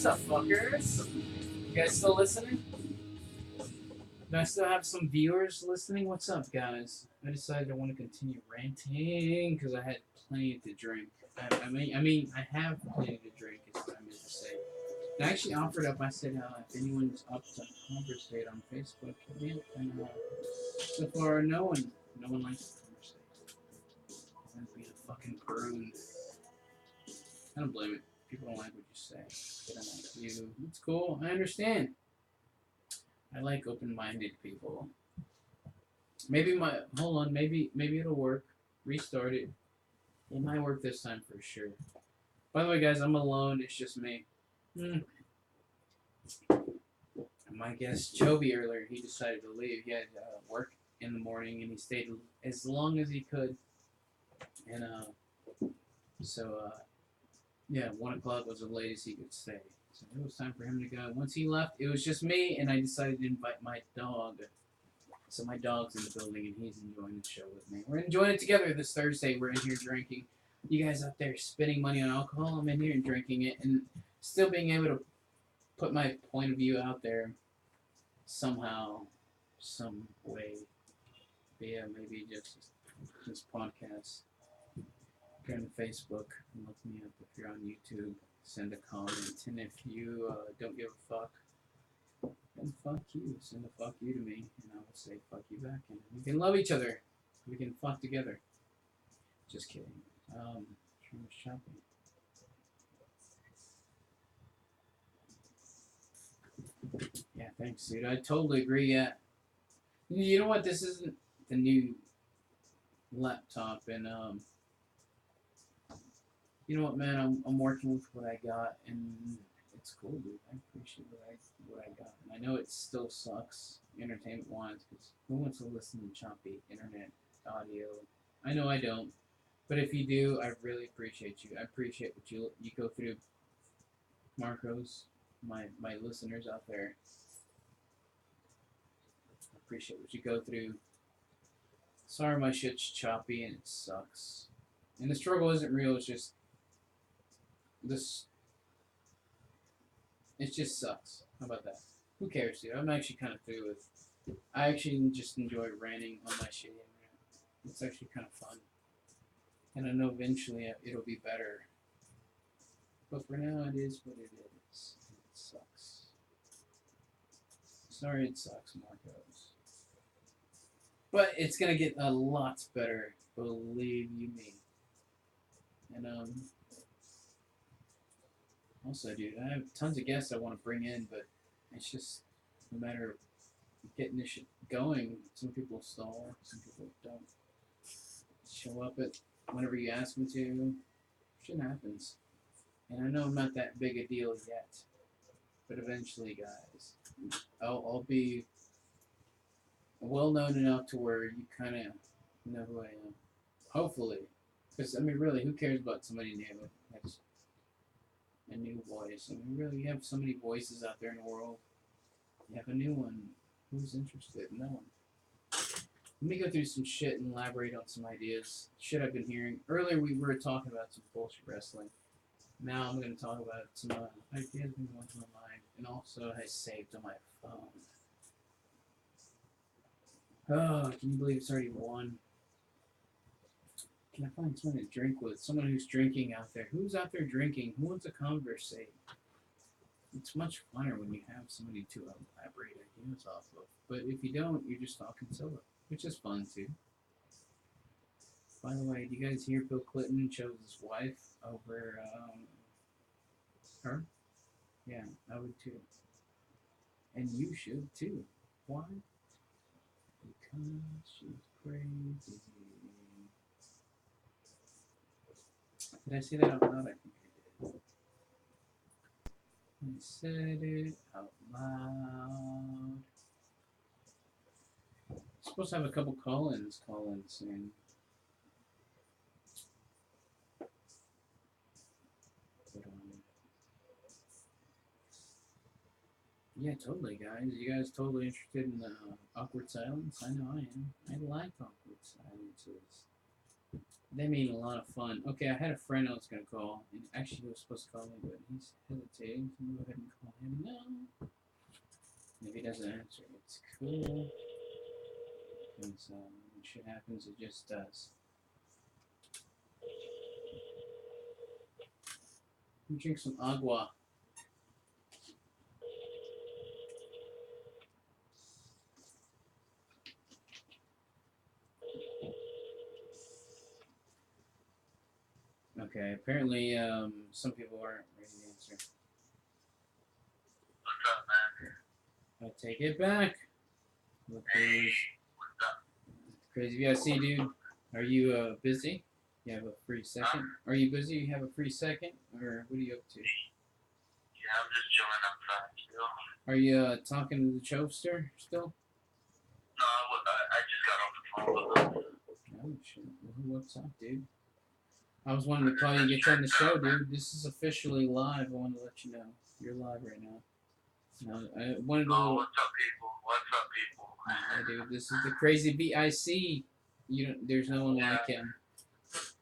What's up, fuckers? You guys still listening? Do I still have some viewers listening? What's up, guys? I decided I want to continue ranting because I had plenty to drink. I have plenty to drink, is what I meant to say. I actually offered up. I said, if anyone's up to conversate on Facebook, yeah, and so far, no one likes to conversate. I'm being a fucking prune. I don't blame it. People don't like what you say. They don't like you. It's cool. I understand. I like open-minded people. Hold on. Maybe it'll work. Restart it. It might work this time for sure. By the way, guys, I'm alone. It's just me. My guest Joby earlier, he decided to leave. He had work in the morning, and he stayed as long as he could. And yeah, 1 o'clock was the latest he could stay. So it was time for him to go. Once he left, it was just me, and I decided to invite my dog. So my dog's in the building, and he's enjoying the show with me. We're enjoying it together this Thursday. We're in here drinking. You guys out there spending money on alcohol, I'm in here and drinking it, and still being able to put my point of view out there somehow, some way. But yeah, maybe just this podcast. If you're on Facebook, look me up. If you're on YouTube, send a comment. And if you don't give a fuck, then fuck you. Send a fuck you to me, and I will say fuck you back. And we can love each other. We can fuck together. Just kidding. Trying to shopping. Yeah, thanks, dude. I totally agree. Yeah. You know what? This isn't the new laptop, and you know what, man? I'm working with what I got, and it's cool, dude. I appreciate what I got, and I know it still sucks entertainment wise, because who wants to listen to choppy internet audio? I know I don't, but if you do, I really appreciate you. I appreciate what you go through, Marcos, my listeners out there. I appreciate what you go through. Sorry, my shit's choppy and it sucks, and the struggle isn't real. It's just this. It just sucks. How about that? Who cares, dude? I'm actually kind of through with. I actually just enjoy ranting on my shit. It's actually kind of fun, and I know eventually it'll be better. But for now, it is what it is. It sucks. Sorry, it sucks, Marcos. But it's gonna get a lot better, believe you me. And also, dude, I have tons of guests I want to bring in, but it's just a matter of getting this shit going. Some people stall, some people don't show up at whenever you ask them to. Shit happens. And I know I'm not that big a deal yet, but eventually, guys, I'll be well known enough to where you kind of know who I am. Hopefully. Because, I mean, really, who cares about somebody new? That's a new voice. I mean, really, you have so many voices out there in the world. You have a new one. Who's interested? No one. Let me go through some shit and elaborate on some ideas. Shit I've been hearing. Earlier, we were talking about some bullshit wrestling. Now I'm going to talk about some ideas been going through my mind, and also I saved on my phone. Oh, can you believe it's already 1? Can I find someone to drink with? Someone who's drinking out there. Who's out there drinking? Who wants to conversate? It's much funner when you have somebody to elaborate ideas off of. But if you don't, you're just talking solo, which is fun too. By the way, do you guys hear Bill Clinton chose his wife over her? Yeah, I would too. And you should too. Why? Because she's crazy. Did I say that out loud? I think I did. I said it out loud. I'm supposed to have a couple call-ins soon. But, yeah, totally, guys. You guys totally interested in awkward silence? I know I am. I like awkward silences. They made a lot of fun. Okay, I had a friend I was gonna call, and actually he was supposed to call me, but he's hesitating. So I'm gonna go ahead and call him now. If he doesn't answer, it's cool. Because when shit happens, it just does. Let me drink some agua. Okay, apparently some people aren't ready to answer. What's up, man? I take it back. Look who's What's up? crazy. Yeah, see, dude, are you busy? You have a free second? Are you busy? You have a free second? Or what are you up to? Yeah, I'm just chilling outside still. Are you talking to the chokester still? No, I just got off the phone with him. Oh, shit. What's up, dude? I was wanting to call you, get you on the show, dude. This is officially live. I want to let you know. You're live right now. No, I wanted to. Oh, what's up, people? What's up, people? Yeah, dude, this is the crazy VIC. You don't, there's no one like him.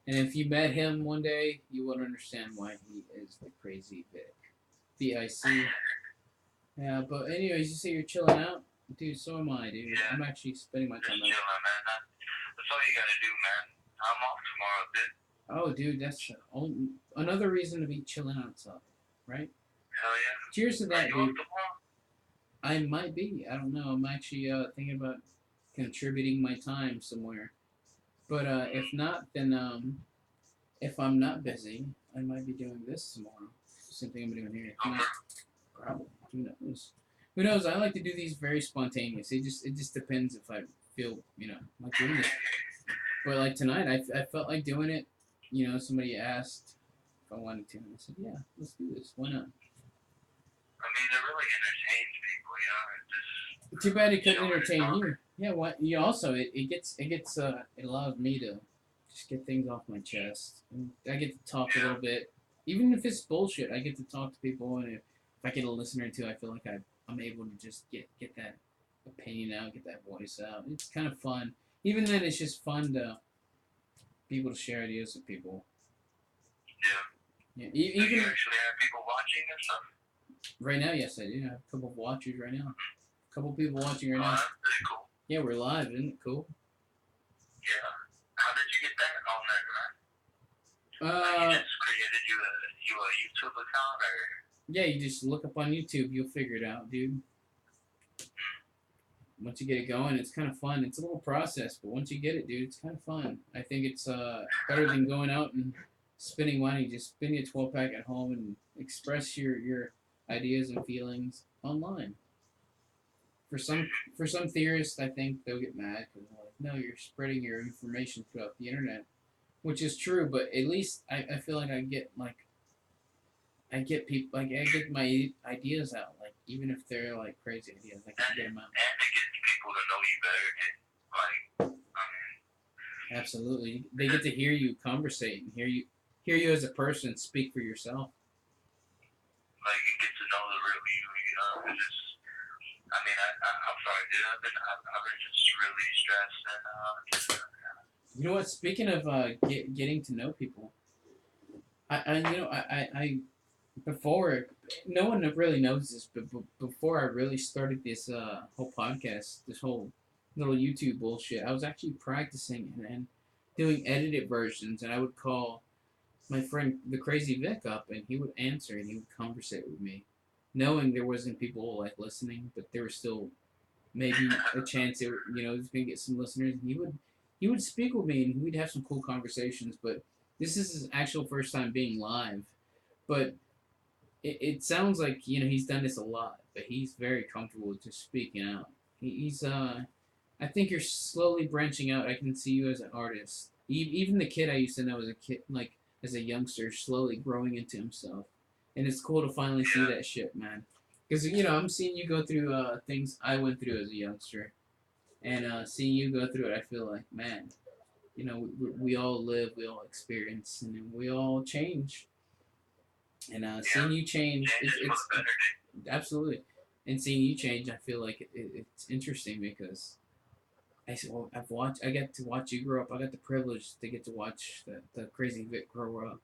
And if you met him one day, you would understand why he is the crazy Vic. VIC. Yeah, but anyways, you say you're chilling out? Dude, so am I, dude. Yeah. I'm actually spending my Just time chilling, man. That's all you gotta do, man. I'm off tomorrow, dude. Oh, dude, that's another reason to be chilling outside, right? Hell yeah. Cheers to that, you dude. off tomorrow? I might be. I don't know. I'm actually thinking about contributing my time somewhere. But if not, then if I'm not busy, I might be doing this tomorrow. Same thing I'm doing here. If not, probably. Who knows? Who knows? I like to do these very spontaneous. It just depends if I feel like doing it. But like tonight, I felt like doing it. Somebody asked if I wanted to, and I said, yeah, let's do this. Why not? I mean, it really entertains people, you know? It just, Too bad it couldn't entertain you. Yeah, what? You also it allows me to just get things off my chest. And I get to talk a little bit, even if it's bullshit. I get to talk to people, and if I get a listener too, I feel like I'm able to just get that opinion out, get that voice out. It's kind of fun. Even then, it's just fun to be able to share ideas with people. yeah. Yeah, Do you even actually have people watching and stuff? right now, yes, I do. I have a couple of watchers right now. A couple people watching right Oh, now. that's pretty cool. Yeah, we're live, isn't it cool? Yeah. How did you get that on there, man? You just created you a YouTube account, or? Yeah, you just look up on YouTube, you'll figure it out, dude. Once you get it going, it's kind of fun. It's a little process, but once you get it, dude, it's kind of fun. I think it's better than going out and spending money. Just spend a 12-pack at home and express your ideas and feelings online. For some theorists, I think they'll get mad because they're like, no, you're spreading your information throughout the internet, which is true. But at least I feel like I get people like I get my ideas out, like even if they're like crazy ideas, I can get them out. And to get people to know you better, like, I mean, Absolutely, they get to hear you conversate and hear you as a person speak for yourself. like you get to know the real you, you know. It's just, I mean, I'm sorry, dude. I've been just really stressed and You know what? Speaking of getting to know people, I before no one really knows this, but before I really started this whole podcast, this whole little YouTube bullshit, I was actually practicing and doing edited versions, and I would call my friend the Crazy Vic up, and he would answer and he would conversate with me, knowing there wasn't people like listening, but there was still maybe a chance it was gonna get some listeners. And he would speak with me, and we'd have some cool conversations. But this is his actual first time being live, but it sounds like he's done this a lot, but he's very comfortable with just speaking out. He's I think you're slowly branching out. I can see you as an artist. Even the kid I used to know as a kid, like as a youngster, slowly growing into himself, and it's cool to finally see that shit, man. Because I'm seeing you go through things I went through as a youngster, and seeing you go through it, I feel like, man, we all live, we all experience, and we all change. And seeing you change, it's absolutely. And seeing you change, I feel like it's interesting because I said, well, I got to watch you grow up. I got the privilege to get to watch the crazy Vic grow up.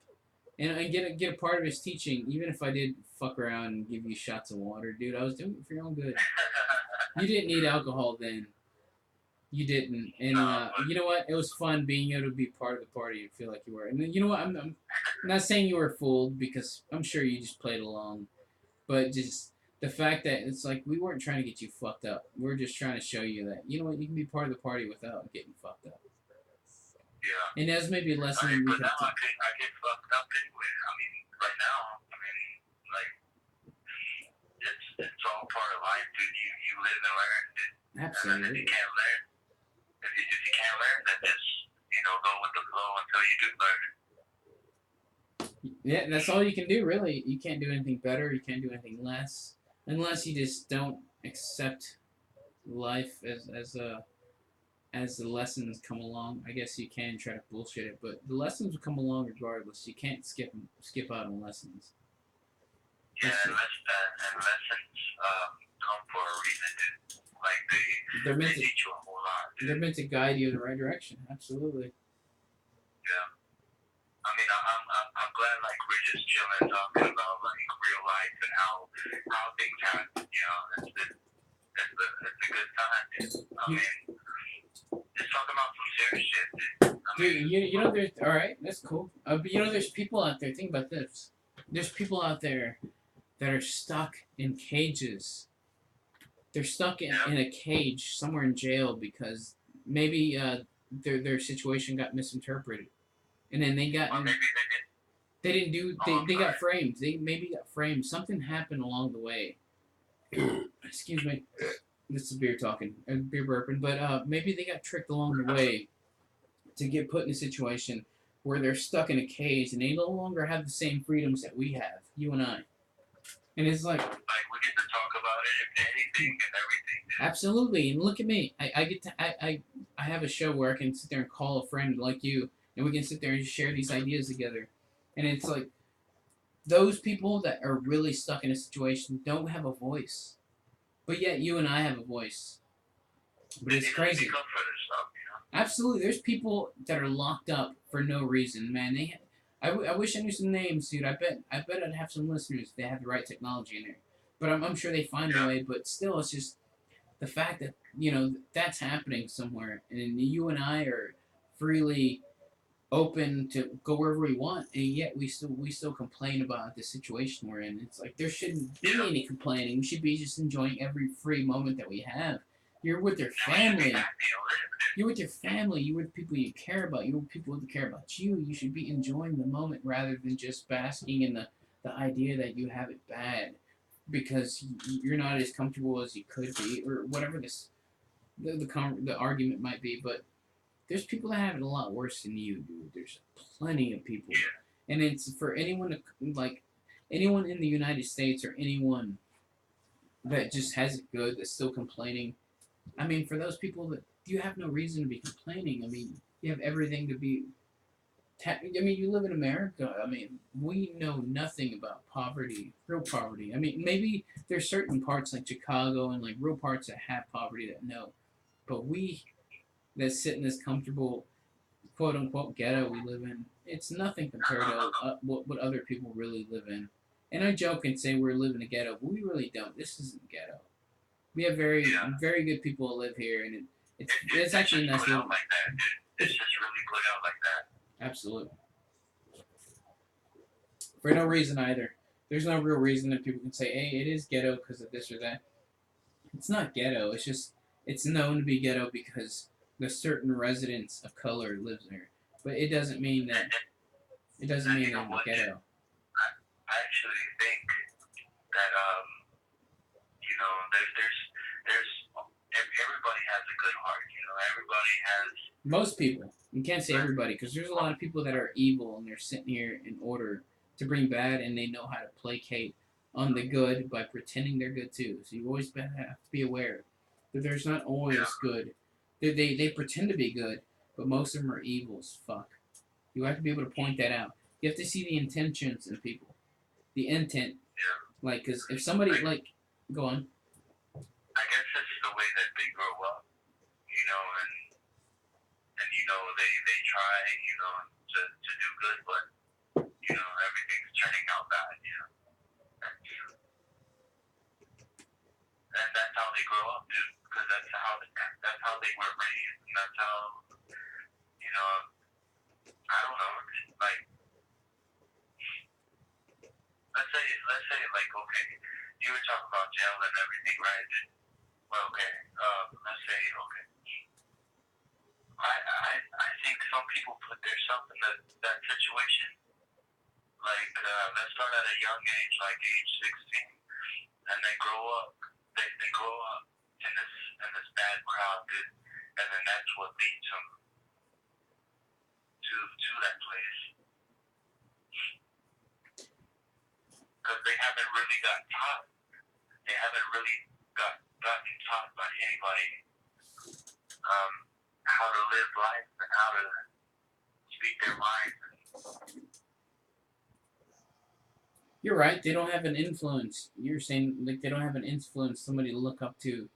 And get a part of his teaching, even if I did fuck around and give you shots of water, dude. I was doing it for your own good. You didn't need alcohol then. You didn't, and you know what? It was fun being able to be part of the party and feel like you were. And you know what? I'm not saying you were fooled because I'm sure you just played along, but just the fact that it's like we weren't trying to get you fucked up. We're just trying to show you that you know what you can be part of the party without getting fucked up. Yeah. And that's maybe a lesson. I mean, but now I get fucked up anyway. I mean, right now, I mean, like it's all part of life, dude. You live and learn, dude. Absolutely. And if you can't learn, if you can't learn, then just go with the flow until you do learn. Yeah, that's all you can do, really. You can't do anything better. You can't do anything less, unless you just don't accept life as the lessons come along. I guess you can try to bullshit it, but the lessons will come along regardless. You can't skip out on lessons. Yeah, and lessons come for a reason, dude. Like they teach you a whole lot, dude. They're meant to guide you in the right direction. Absolutely. Yeah. I mean, I'm glad like we're just chilling, talking about like real life and how things happen. It's a good time, dude. I mean, just talking about some serious shit, dude. Dude, you know, there's all right. That's cool. But you know, there's people out there. Think about this. There's people out there that are stuck in cages. They're stuck in a cage somewhere in jail because maybe their situation got misinterpreted, and then they got they didn't do they got framed. They maybe got framed. Something happened along the way. Excuse me. This is beer talking, beer burping. But maybe they got tricked along the way to get put in a situation where they're stuck in a cage and they no longer have the same freedoms that we have, you and I. And it's like we get to talk about anything and everything. Absolutely, and look at me. I get to I have a show where I can sit there and call a friend like you, and we can sit there and share these ideas together. And it's like those people that are really stuck in a situation don't have a voice, but yet you and I have a voice. But it's crazy. Absolutely, there's people that are locked up for no reason, man. I wish I knew some names, dude. I bet I'd have some listeners if they have the right technology in there. But I'm sure they find a way. But still, it's just the fact that that's happening somewhere, and you and I are freely open to go wherever we want, and yet we still complain about the situation we're in. It's like there shouldn't be any complaining. We should be just enjoying every free moment that we have. You're with your family. You're with your family. You're with people you care about. You're with people who care about you. You should be enjoying the moment rather than just basking in the idea that you have it bad because you're not as comfortable as you could be, or whatever the argument might be. But there's people that have it a lot worse than you, dude. There's plenty of people, and it's for anyone anyone in the United States or anyone that just has it good that's still complaining. I mean, for those people that you have no reason to be complaining. I mean, you have everything to be. I mean, you live in America. I mean, we know nothing about poverty, real poverty. I mean, maybe there's certain parts like Chicago and like real parts that have poverty that know, but we that sit in this comfortable, quote unquote ghetto we live in, it's nothing compared to what other people really live in. And I joke and say we're living in a ghetto, but we really don't. This isn't ghetto. We have very good people who live here, and it's actually nice. It's just really put out like that. Absolutely. For no reason either. There's no real reason that people can say, hey, it is ghetto because of this or that. It's not ghetto. It's just, it's known to be ghetto because the certain residents of color lives there. But it doesn't mean that, they're ghetto. I actually think that, there's everybody has a good heart, everybody has... Most people. You can't say everybody, because there's a lot of people that are evil, and they're sitting here in order to bring bad, and they know how to placate on the good by pretending they're good too. So you always have to be aware that there's not always good. They pretend to be good, but most of them are evil as fuck. You have to be able to point that out. You have to see the intentions in people. The intent. Like, because if somebody, go on. I guess it's the way that they grow up, and try, to do good, but everything's turning out bad, and that's how they grow up, dude. Because that's how they were raised, and that's how, I don't know, like, let's say, like, okay, you were talking about jail and everything, right? Well, okay, let's say, okay, I think some people put themselves in that situation. Like, let's start at a young age, like age 16, and they grow up. They grow up in this bad crowd, dude, and then that's what leads them to that place. Because they haven't really got taught. They haven't really gotten taught by anybody how to live life and how to speak their mind. You're right. They don't have an influence. You're saying like they don't have an influence, somebody to look up to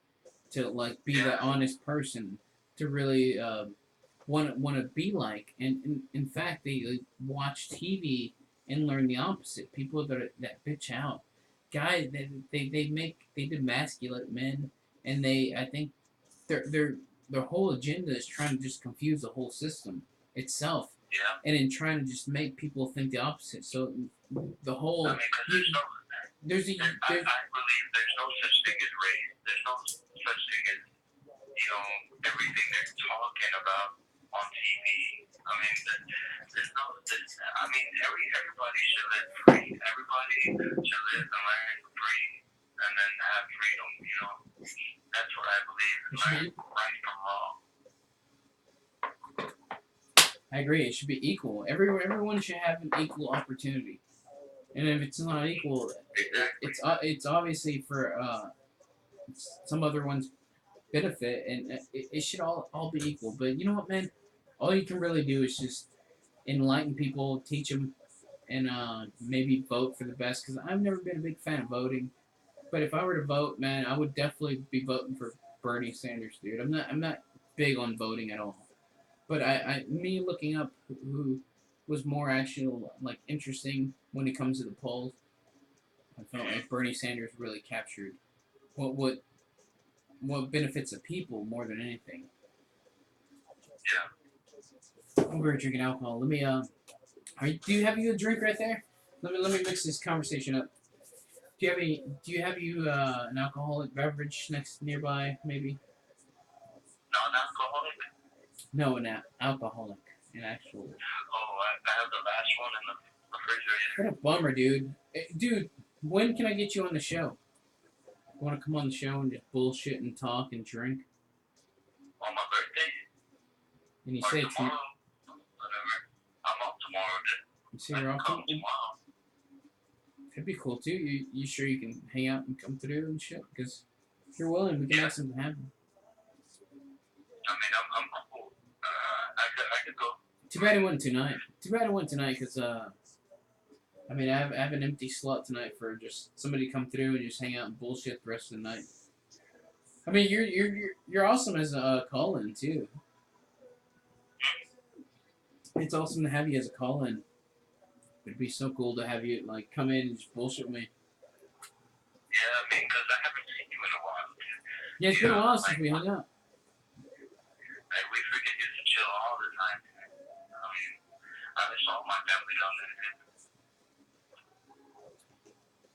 like be that honest person, to really want to be like. And in fact, they like, watch TV and learn the opposite. People that bitch out, guys. They demasculate men, and I think their whole agenda is trying to just confuse the whole system itself. Yeah. And in trying to just make people think the opposite. So the whole I believe there's no such thing as race. There's no such thing as everything they're talking about on TV. I mean, everybody should live free. Everybody should live and learn free, and then have freedom. That's what I believe. Learn right from wrong. I agree. It should be equal. Everyone should have an equal opportunity. And if it's not equal, it's obviously for some other one's benefit, and it should all be equal. But you know what, man? All you can really do is just enlighten people, teach them, and maybe vote for the best. Because I've never been a big fan of voting, but if I were to vote, man, I would definitely be voting for Bernie Sanders, dude. I'm not big on voting at all. But me looking up who was more actual like interesting when it comes to the polls, I felt like Bernie Sanders really captured what benefits the people more than anything. Yeah. I'm very drinking alcohol. Let me do you have you a drink right there? Let me mix this conversation up. Do you have an alcoholic beverage nearby maybe? Non-alcoholic? No, an alcoholic, an actual. Oh, I have the last one in the refrigerator. What a bummer, dude. Dude, when can I get you on the show? You want to come on the show and just bullshit and talk and drink? On my birthday? And you or say tomorrow? Whatever. I'm off tomorrow, dude. You say you're off tomorrow? That'd be cool too. You sure you can hang out and come through and shit? Because if you're willing, we can make something happen. I mean, I'm cool. I could go. Too bad it wasn't tonight. Because I mean, I have an empty slot tonight for just somebody to come through and just hang out and bullshit the rest of the night. I mean, you're awesome as a call-in too. It's awesome to have you as a call-in. It'd be so cool to have you like come in and just bullshit with me. Yeah, I mean, because I haven't seen you in a while. Yeah, it's been a while since we hung out. Like, we freaking used to chill all the time. I mean, I saw my family down there.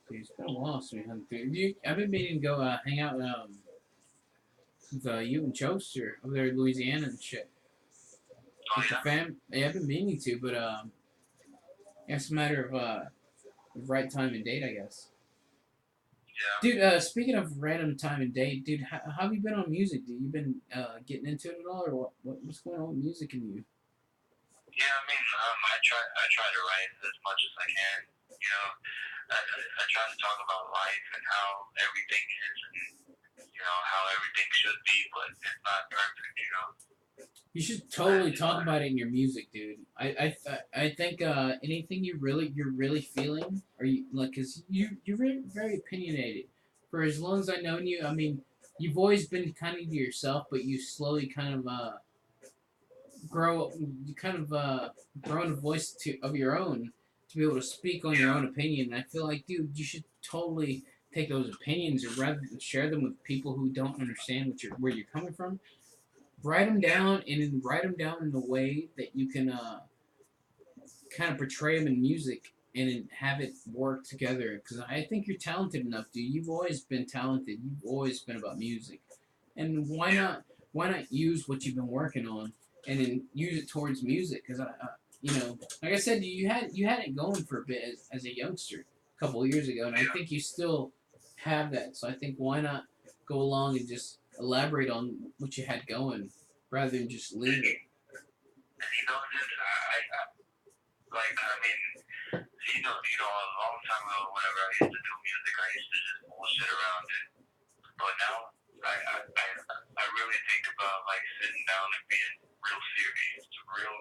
Dude, it's been a while since we hung through. I've been meaning to go hang out with you and Choster over there in Louisiana and shit. Oh, with yeah? the fam. Yeah, I've been meaning to, but it's a matter of the right time and date, I guess. Yeah. Dude, speaking of random time and date, dude, how have you been on music? Dude, you been getting into it at all, or what's going on with music in you? Yeah, I mean, I try to write as much as I can. You know, I try to talk about life and how everything is, and how everything should be, but it's not perfect. You should totally talk about it in your music, dude. I think anything you're really feeling, or you like, cause you're very, very opinionated. For as long as I've known you, I mean, you've always been kind of to yourself, but you slowly kind of grow, you kind of grow a voice of your own to be able to speak on your yeah, own opinion. And I feel like, dude, you should totally take those opinions and rather than share them with people who don't understand where you're coming from, write them yeah, down and then write them down in a way that you can kind of portray them in music and then have it work together. Because I think you're talented enough, dude. You've always been talented. You've always been about music, and why yeah, not? Why not use what you've been working on and then use it towards music? Because like I said, you had it going for a bit as a youngster a couple of years ago, and I yeah. think you still have that. So I think why not go along and just elaborate on what you had going rather than just leave it. And dude, I like, I mean, a long time ago, whenever I used to do music, I used to just bullshit around it. But now, I really think about like sitting down and being real serious, real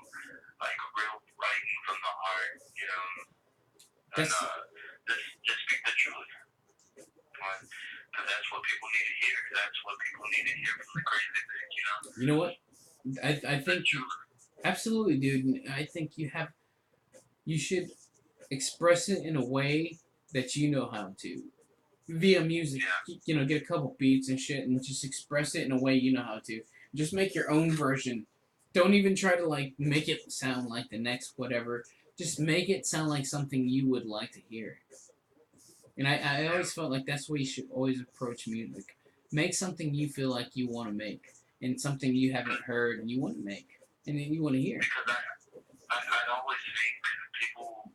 writing from the heart, and That's just speak the truth. Because that's what people need to hear. That's what people need to hear from the crazy things. you know what I The think truth. absolutely, dude. I think you should express it in a way that you know how to via music. Yeah, Get a couple beats and shit, and just express it in a way you know how to. Just make your own version. Don't even try to like make it sound like the next whatever. Just make it sound like something you would like to hear. And I yeah. always felt like that's the way you should always approach music. Make something you feel like you want to make, and something you haven't heard and you want to make, and then you want to hear. Because I always think people.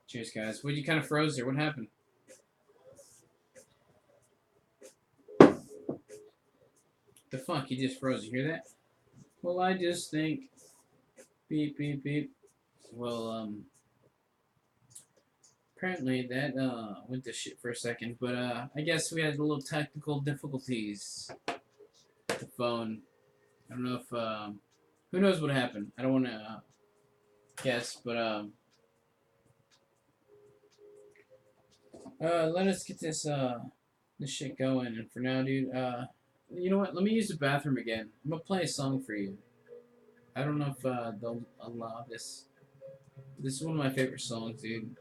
Cheers, guys. What you kind of froze there? What happened? The fuck? You just froze. You hear that? Well, I just think beep beep beep. Well, apparently that went to shit for a second, but I guess we had a little technical difficulties with the phone. I don't know if who knows what happened. I don't want to guess, but let us get this shit going. And for now, dude, you know what? Let me use the bathroom again. I'm gonna play a song for you. I don't know if they'll allow this. This is one of my favorite songs, dude.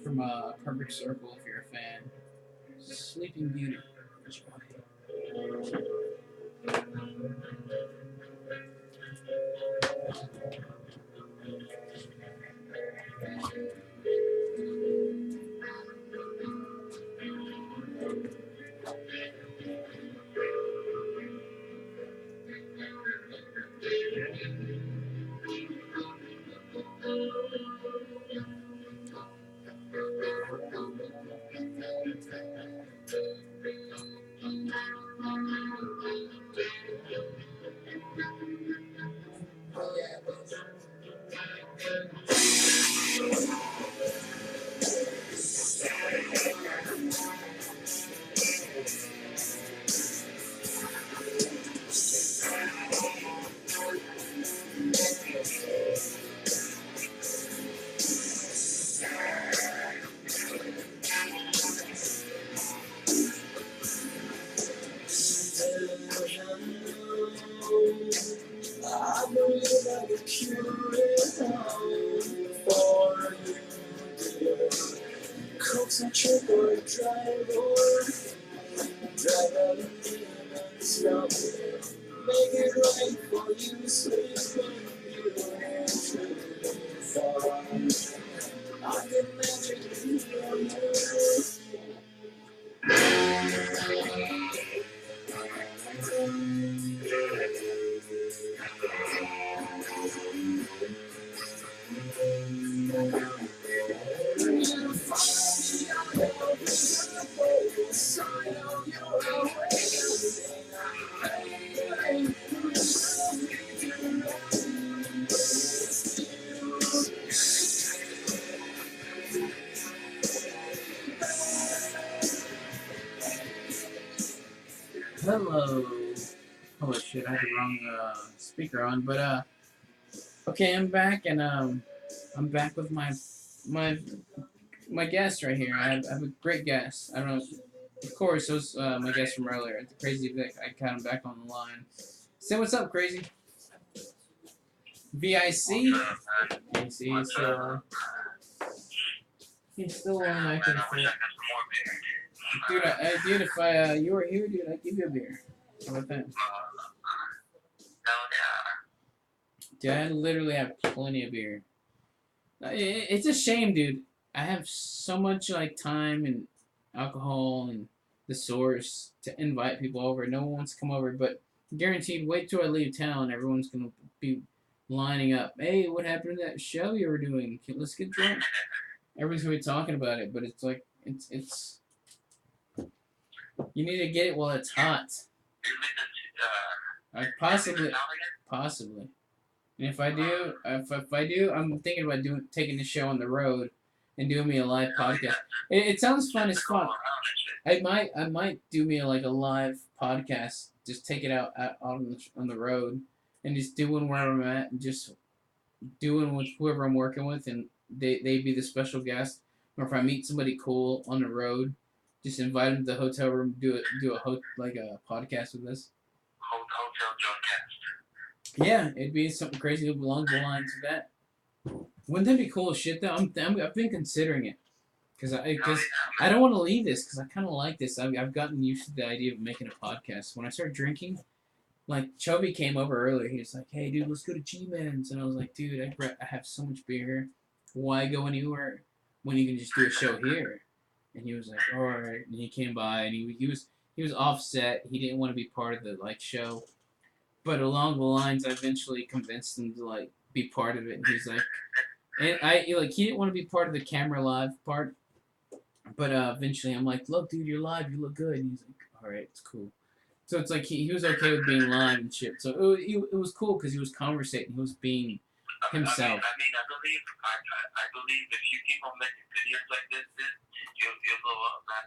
From Perfect Circle, if you're a fan. Sleeping Beauty. I believe I could cure it all for you. Concentrate or drive out and stop it. Make it right for you, sleeping you and truly far. I can magically heal you. Hello. Oh shit, I had the wrong speaker on, but okay, I'm back and I'm back with my my guest right here. I have a great guest. I don't know. Of course, it was my guest from earlier. The Crazy Vic. I got him back on the line. Say what's up, Crazy. VIC. What's VIC is still on. He's still on. I can feel. Dude, if you were here, dude, I'd give you a beer. How about that? Dude, I literally have plenty of beer. It's a shame, dude. I have so much like time and alcohol and the source to invite people over. No one wants to come over, but guaranteed, wait till I leave town. Everyone's gonna be lining up. Hey, what happened to that show you were doing? Let's get drunk. Everyone's gonna be talking about it, but it's like it's. You need to get it while it's hot. Possibly. And if I do, I'm thinking about taking the show on the road and doing me a live podcast. It sounds fun as fuck. I might do me like a live podcast. Just take it out on the road and just doing where I'm at and just doing with whoever I'm working with, and they be the special guest. Or if I meet somebody cool on the road, just invite them to the hotel room, do a podcast with us. Hotel Drunkcast. Yeah, it'd be something crazy along the lines of that. Wouldn't that be cool as shit though? I've been considering it because I don't want to leave this because I kind of like this. I've gotten used to the idea of making a podcast. When I started drinking, like Chubby came over earlier. He was like, "Hey, dude, let's go to G-Man's," and I was like, "Dude, I have so much beer. Why go anywhere when you can just do a show here?" And he was like, "All right." And he came by and he was offset. He didn't want to be part of the like show. But along the lines, I eventually convinced him to like be part of it, and he's like, and he didn't want to be part of the camera live part, but eventually I'm like, look, dude, you're live, you look good, and he's like, all right, it's cool. So it's like he was okay with being live and shit. So it was cool because he was conversating, he was being himself. I believe if you keep on making videos like this, you'll blow up, man.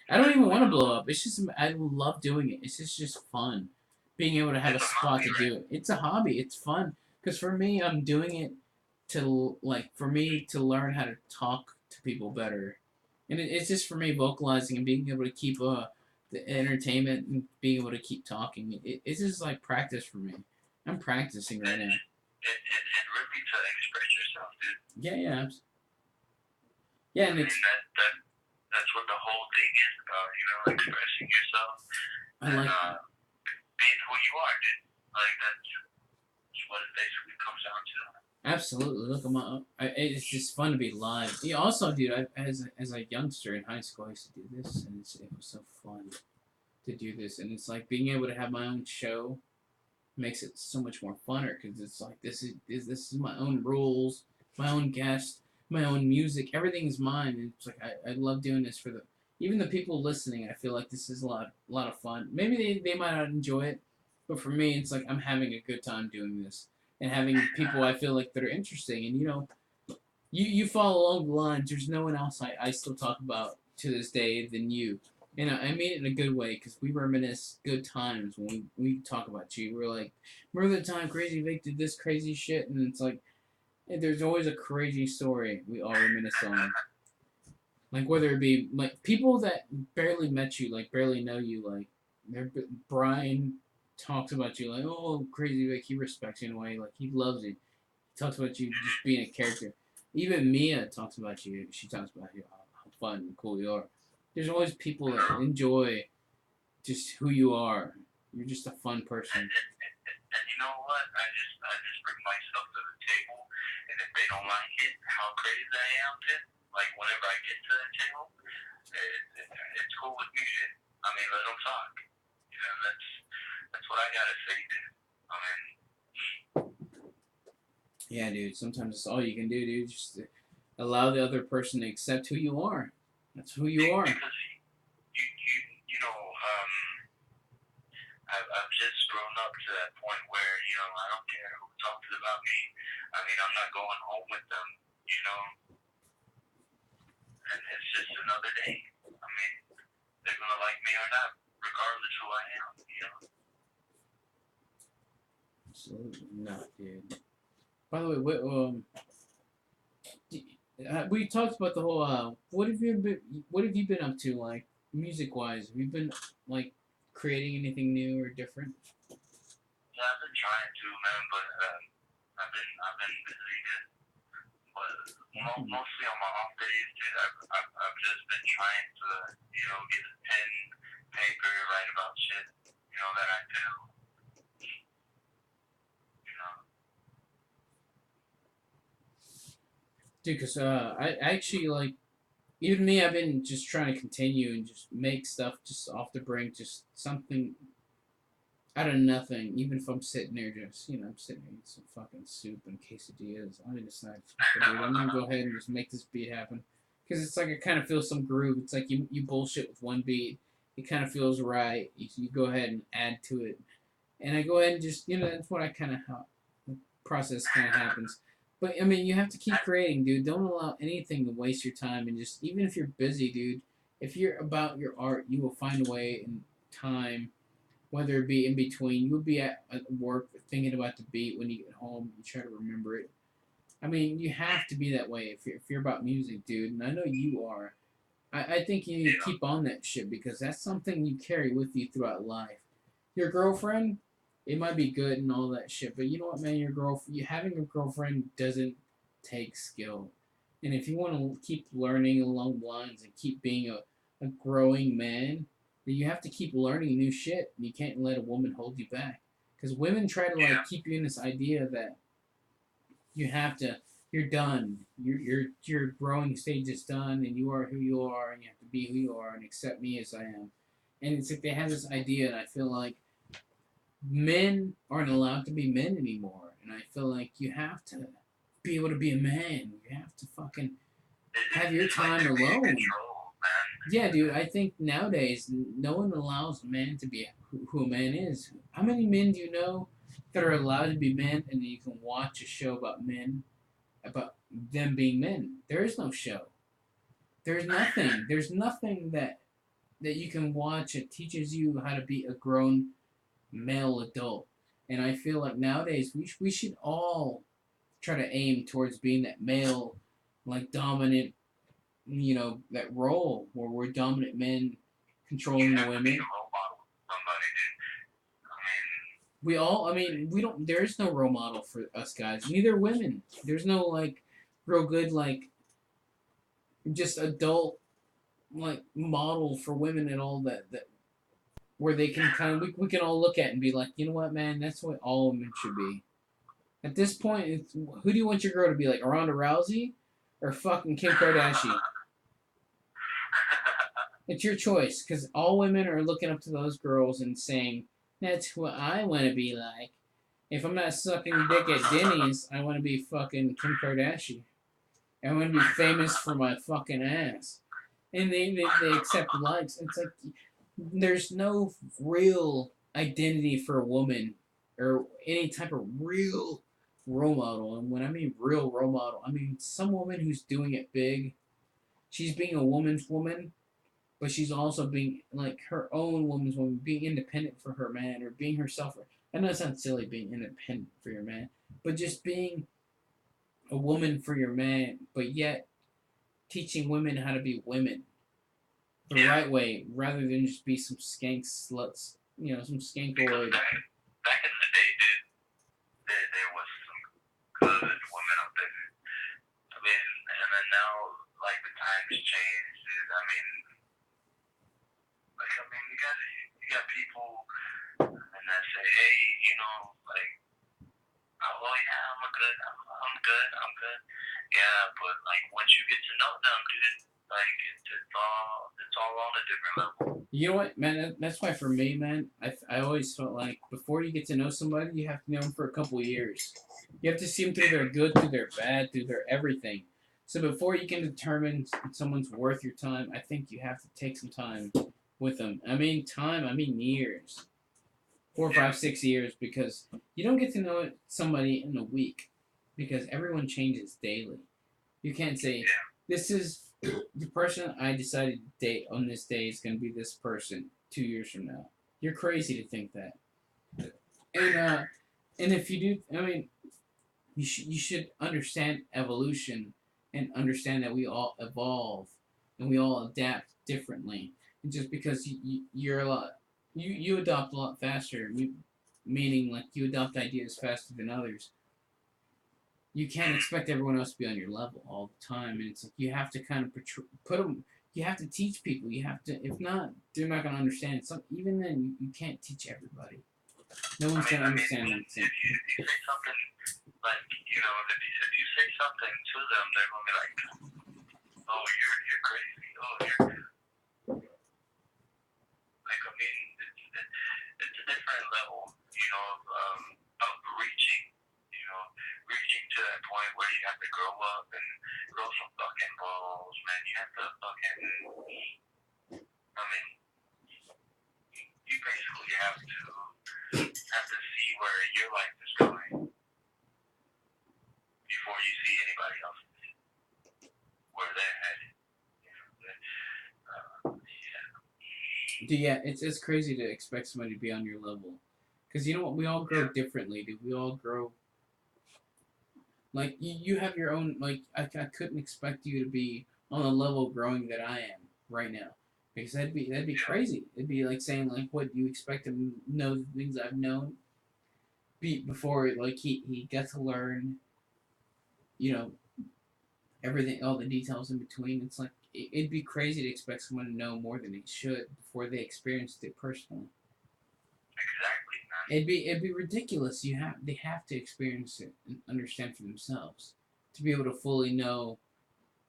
I don't even want to blow up. It's just I love doing it. It's just fun. Being able to have a spot to do it. It's a hobby. It's fun. Because for me, I'm doing it for me to learn how to talk to people better. And it's just for me vocalizing and being able to keep the entertainment and being able to keep talking. It's just like practice for me. I'm practicing right now. And really to express yourself, dude. Yeah. Yeah, and that's what the whole thing is about, expressing yourself. Being who you are, dude. Like, that's what it basically comes down to. Absolutely. Look, it's just fun to be live. Yeah, also, dude, as a youngster in high school, I used to do this, and it was so fun to do this. And it's like being able to have my own show makes it so much more funner because it's like this is my own rules, my own guest, my own music. Everything's mine. And it's like I love doing this for even the people listening. I feel like this is a lot of fun. Maybe they might not enjoy it, but for me, it's like I'm having a good time doing this and having people I feel like that are interesting. And you follow along the lines. There's no one else I still talk about to this day than you. And I mean it in a good way because we reminisce good times when we talk about you. We're like, remember the time Crazy Vic did this crazy shit? And it's like, there's always a crazy story we all reminisce on. Like whether it be like people that barely met you, like barely know you, like Brian talks about you like, oh, Crazy Vic, he respects you in a way, like he loves you. He talks about you just being a character. Even Mia talks about you. She talks about you, how fun and cool you are. There's always people that enjoy just who you are. You're just a fun person. And you know what? I just bring myself to the table, and if they don't like it, how crazy I am, then like whenever I get to the table, it's cool with me. I mean, let them talk. That's what I gotta say, dude. I mean. Yeah, dude. Sometimes it's all you can do, dude. Just allow the other person to accept who you are. That's who you are. Because I've just grown up to that point where, I don't care who talks about me. I mean, I'm not going home with them, and it's just another day. I mean, they're going to like me or not, regardless who I am, Absolutely not, dude. By the way, We talked about the whole. What have you been up to, like music wise? Have you been like creating anything new or different? Yeah, I've been trying to, man, but I've been busy, dude. But mostly on my off days, dude, I've just been trying to, get a pen, paper, write about shit, that I do, you know. Dude, cause I actually like even me. I've been just trying to continue and just make stuff just off the brink, just something out of nothing. Even if I'm sitting there, just I'm sitting there eating some fucking soup and quesadillas. I decide, dude, I'm gonna go ahead and just make this beat happen. Cause it's like I kind of feel some groove. It's like you bullshit with one beat, it kind of feels right. You go ahead and add to it, and I go ahead and just that's what I kind of how the process kind of happens. But I mean, you have to keep creating, dude. Don't allow anything to waste your time, and just even if you're busy, dude, if you're about your art, you will find a way in time, whether it be in between. You would be at work thinking about the beat when you get home. You try to remember it. I mean, you have to be that way if you're about music, dude. And I know you are. I think you need to keep on that shit because that's something you carry with you throughout life. Your girlfriend, it might be good and all that shit, but you know what, man? You having a girlfriend doesn't take skill. And if you want to keep learning along the lines and keep being a growing man, then you have to keep learning new shit. And you can't let a woman hold you back. Because women try to like keep you in this idea that you have to, you're done. Your growing stage is done, and you are who you are, and you have to be who you are, and accept me as I am. And it's like they have this idea, and I feel like men aren't allowed to be men anymore. And I feel like you have to be able to be a man. You have to fucking have your time alone. Yeah, dude. I think nowadays no one allows a man to be who a man is. How many men do you know that are allowed to be men, and then you can watch a show about men, about them being men? There is no show. There's nothing. There's nothing that you can watch that teaches you how to be a grown male adult. And I feel like nowadays we should all try to aim towards being that male, like dominant, that role where we're dominant men controlling the women. We all, I mean, we don't, there is no role model for us guys. Neither women. There's no, like, real good, like, just adult, like, model for women at all that where they can kind of, we can all look at and be like, you know what, man, that's what all women should be. At this point, it's, who do you want your girl to be like, Ronda Rousey or fucking Kim Kardashian? It's your choice, because all women are looking up to those girls and saying, that's what I want to be like. If I'm not sucking dick at Denny's, I want to be fucking Kim Kardashian. I want to be famous for my fucking ass. And they accept likes. It's like, there's no real identity for a woman or any type of real role model. And when I mean real role model, I mean some woman who's doing it big. She's being a woman's woman, but she's also being like her own woman's woman, being independent for her man or being herself. I know it sounds silly being independent for your man, but just being a woman for your man, but yet teaching women how to be women the right way rather than just be some skank sluts, some skankoid. Back in the day, dude, there was some good women out there. I mean, and then now, like, the times changed, dude. You got people and that say, hey, like, oh yeah, I'm good. Yeah, but like once you get to know them, dude, like it's all on a different level. You know what, man? That's why for me, man, I always felt like before you get to know somebody, you have to know them for a couple of years. You have to see them through their good, through their bad, through their everything. So before you can determine someone's worth your time, I think you have to take some time with them. I mean years. 4, 5, 6 years, because you don't get to know somebody in a week because everyone changes daily. You can't say, this is the person I decided to date on this day is going to be this person 2 years from now. You're crazy to think that. And if you do, I mean, you should understand evolution and understand that we all evolve and we all adapt differently. And just because you're a lot, you adopt a lot faster, meaning like you adopt ideas faster than others. You can't expect everyone else to be on your level all the time, and it's like you have to kind of put them. You have to teach people. You have to. If not, they're not going to understand. Some even then, you can't teach everybody. No one's going to understand that. If you say something like, if you say something to them, they're gonna be like, "Oh, you're crazy. Oh, you're like." I mean, it's a different level, of reaching, reaching to that point where you have to grow up and grow some fucking balls, man. You have to fucking. I mean, you basically have to see where your life is going before you see anybody else where they're headed. Yeah, it's crazy to expect somebody to be on your level, because you know what? We all grow differently, dude. We all grow. Like you have your own. Like I couldn't expect you to be on the level of growing that I am right now, because that'd be crazy. It'd be like saying like, what do you expect to know the things I've known before? Like he got to learn, you know, everything, all the details in between. It's like it'd be crazy to expect someone to know more than they should before they experienced it personally. Exactly. It'd be ridiculous. They have to experience it and understand for themselves to be able to fully know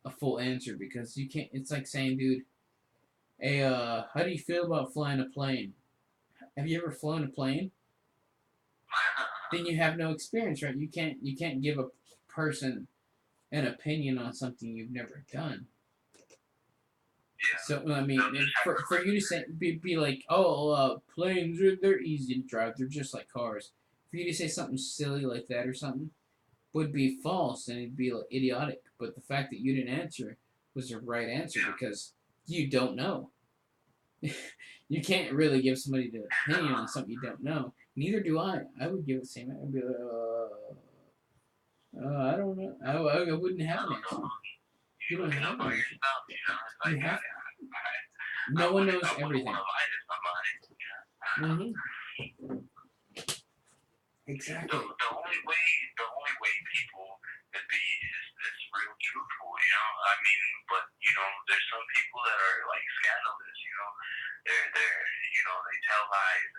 a full answer, because you can't. It's like saying, dude, hey, how do you feel about flying a plane? Have you ever flown a plane? Then you have no experience, right? You can't give a person an opinion on something you've never done. Yeah. So I mean, for you to say be like, oh, planes they're easy to drive, they're just like cars. For you to say something silly like that or something would be false and it'd be like, idiotic. But the fact that you didn't answer was the right answer because you don't know. You can't really give somebody the opinion on something you don't know. Neither do I. I would give it the same. I'd be like, I don't know. I wouldn't have an answer. You don't have an answer. You have. No one knows everything. Mm-hmm. Exactly. The only way people could be is real truthful, I mean, but there's some people that are like scandalous, they tell lies.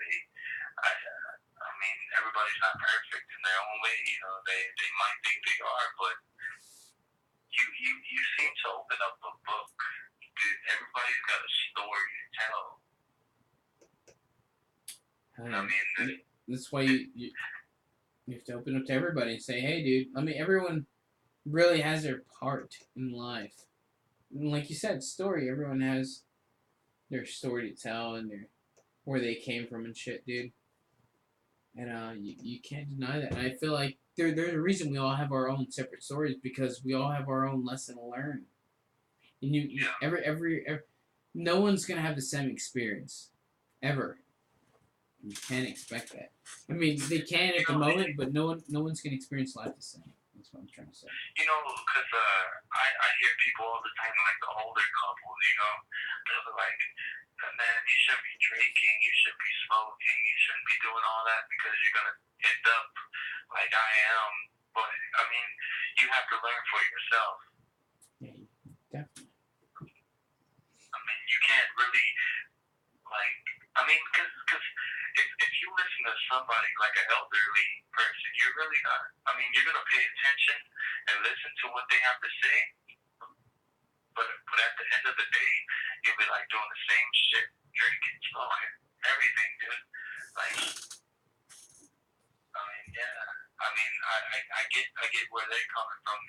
I mean, everybody's not perfect in their own way, they might think they are, but you seem to open up a book. Dude, everybody's got a story to tell. I mean, that's why you have to open up to everybody and say, hey, dude. I mean, everyone really has their part in life. And like you said, story. Everyone has their story to tell and where they came from and shit, dude. And you can't deny that. And I feel like there's a reason we all have our own separate stories, because we all have our own lesson to learn. And every no one's gonna have the same experience, ever. You can't expect that. I mean, they can at the moment, but no one's gonna experience life the same. That's what I'm trying to say. Because I hear people all the time, like the older couples, they're like, man, you shouldn't be drinking, you shouldn't be smoking, you shouldn't be doing all that because you're gonna end up like I am. But I mean, you have to learn for yourself. Yeah, definitely. I mean, you can't really because if you listen to somebody like an elderly person, you're really not. I mean, you're gonna pay attention and listen to what they have to say. But at the end of the day, you'll be like doing the same shit, drinking, smoking, everything, dude. Like, I mean, yeah. I mean, I get where they're coming from,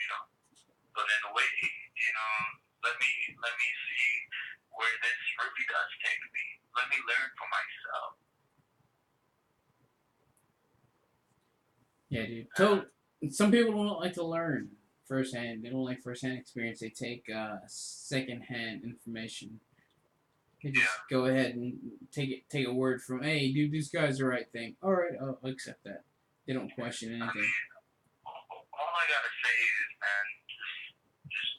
But in a way, let me see where this really does take me. Let me learn for myself. Yeah, dude. So some people don't like to learn firsthand. They don't like firsthand experience. They take secondhand information. They just go ahead and take a word from, hey, dude, this guy's the right thing. All right, I'll accept that. They don't question anything. I mean, all I gotta say is, man, just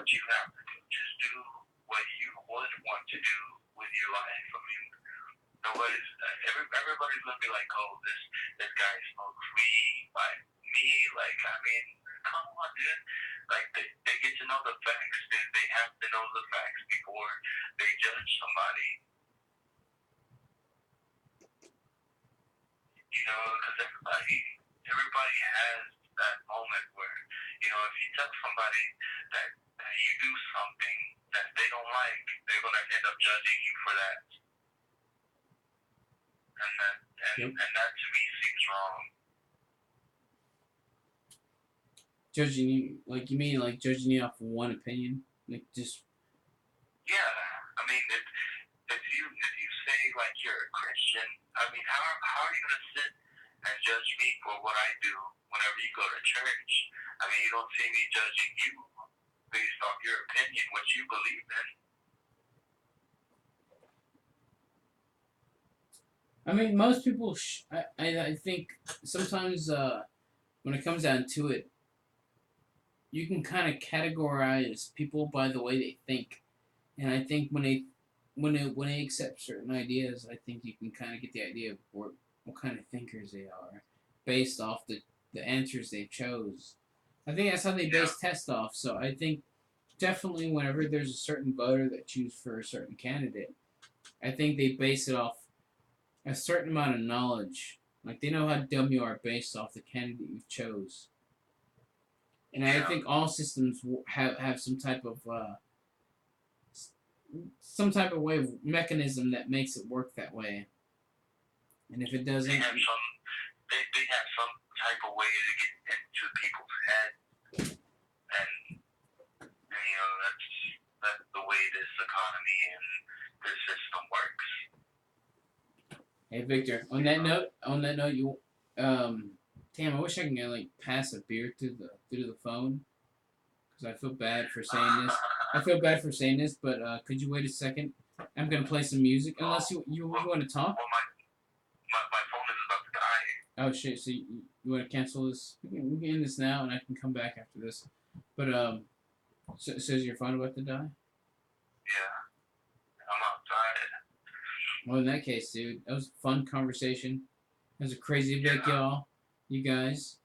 what you have to do. Just do what you would want to do with your life. I mean, everybody's gonna be like, oh, this guy smokes weed. Like me, like I mean, come on, dude. Like they get to know the facts. They have to know the facts before they judge somebody. You know, because everybody has that moment where, you know, if you tell somebody that you do something that they don't like, they're gonna end up judging you for that. And that to me seems wrong. Judging you, like you mean like judging you off one opinion, like just. Yeah, I mean, if you say like you're a Christian, I mean, how are you gonna sit and judge me for what I do whenever you go to church? I mean, you don't see me judging you based off your opinion, what you believe in. I mean, most people. I think sometimes when it comes down to it, you can kind of categorize people by the way they think, and I think when they accept certain ideas, I think you can kind of get the idea of what kind of thinkers they are, based off the answers they chose. I think that's how they base tests off. So I think definitely whenever there's a certain voter that chooses for a certain candidate, I think they base it off a certain amount of knowledge. Like they know how dumb you are based off the candidate you chose. And I think all systems have some type of way of mechanism that makes it work that way. And if it doesn't, they have some type of way to get into people's head, and you know that's the way this economy and this system works. Hey Victor, on that note, you damn, I wish I can like pass a beer through the phone, because I feel bad for saying this. I feel bad for saying this, but could you wait a second? I'm gonna play some music. Unless you want to talk. Well, my phone is about to die. Oh shit! So you want to cancel this? We can end this now, and I can come back after this. But so is your phone about to die? Yeah, I'm outside. Well, in that case, dude, that was a fun conversation. That was a crazy Vic, y'all. You guys,